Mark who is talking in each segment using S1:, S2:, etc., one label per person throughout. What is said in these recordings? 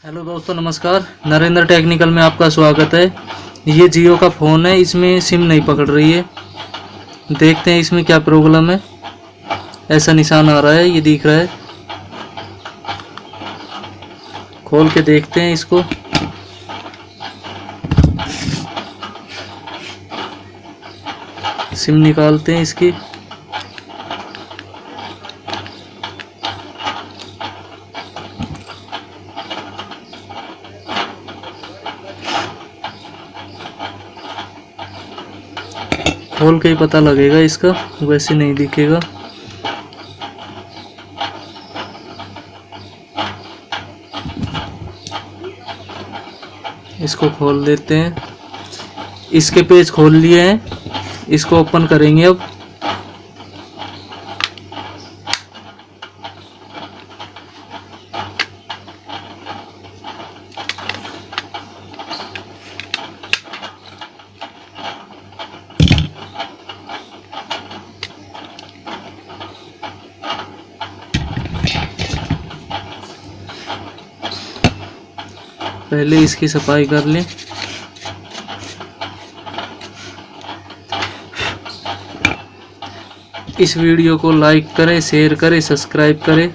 S1: Hello दोस्तों, नमस्कार। Narendra technical में आपका स्वागत है। ये जियो का फ़ोन है, इसमें सिम नहीं पकड़ रही है। देखते हैं इसमें क्या प्रॉब्लम है। ऐसा निशान आ रहा है, ये दिख रहा है। खोल के देखते हैं इसको। सिम निकालते हैं इसकी। खोल के ही पता लगेगा इसका, वैसे नहीं दिखेगा। इसको खोल देते हैं। इसके पेज खोल लिए हैं, इसको ओपन करेंगे अब। पहले इसकी सफाई कर लें। इस वीडियो को लाइक करें, शेयर करें, सब्सक्राइब करें।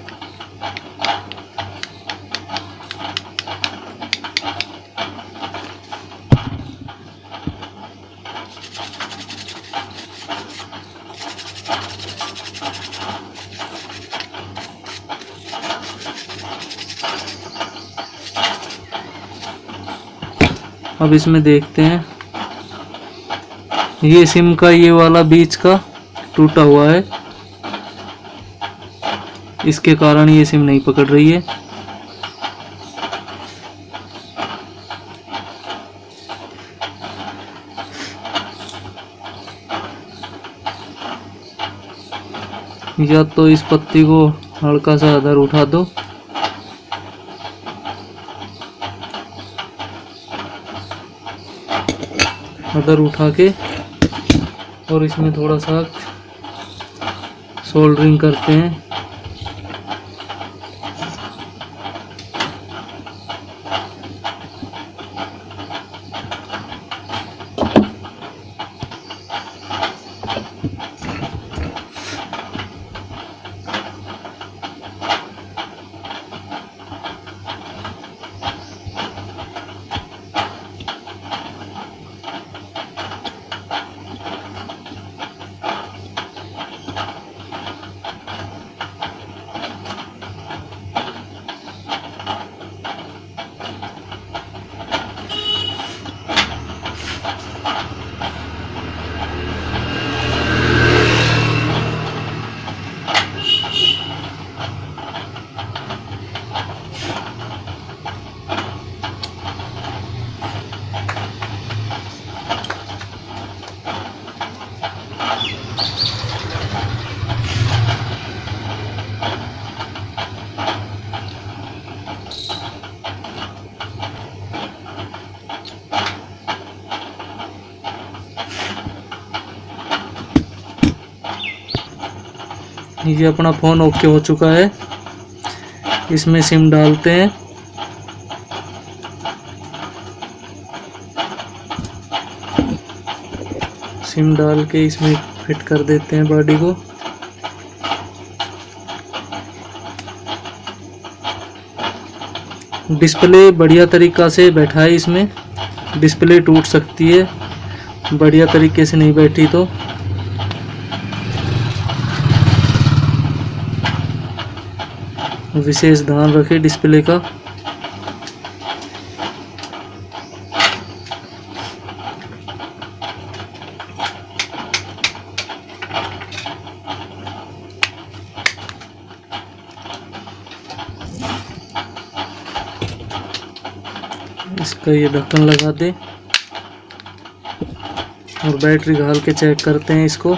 S1: अब इसमें देखते हैं, ये सिम का ये वाला बीच का टूटा हुआ है, इसके कारण ये सिम नहीं पकड़ रही है। या तो इस पत्ती को हल्का सा इधर उठा दो। इधर उठा के और इसमें थोड़ा सा सोल्डरिंग करते हैं। ये अपना फ़ोन ओके हो चुका है। इसमें सिम डालते हैं। सिम डाल के इसमें फिट कर देते हैं बॉडी को। डिस्प्ले बढ़िया तरीक़ा से बैठा है। इसमें डिस्प्ले टूट सकती है, बढ़िया तरीके से नहीं बैठी तो। विशेष ध्यान रखें डिस्प्ले का। इसका ये ढक्कन लगा दे और बैटरी घाल के चेक करते हैं इसको।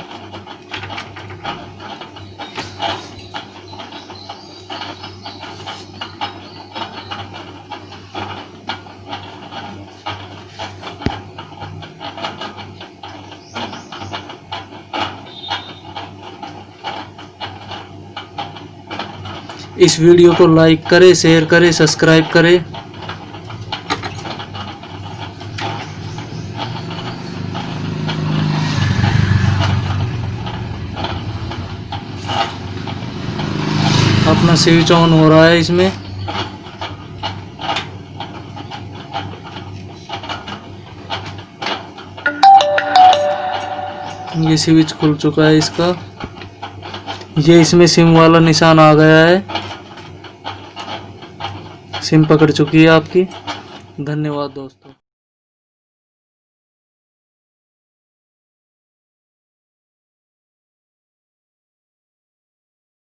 S1: इस वीडियो को लाइक करें, शेयर करें, सब्सक्राइब करें। अपना स्विच ऑन हो रहा है इसमें। ये स्विच खुल चुका है इसका। ये इसमें सिम वाला निशान आ गया है। सिम पकड़ चुकी है आपकी। धन्यवाद दोस्तों।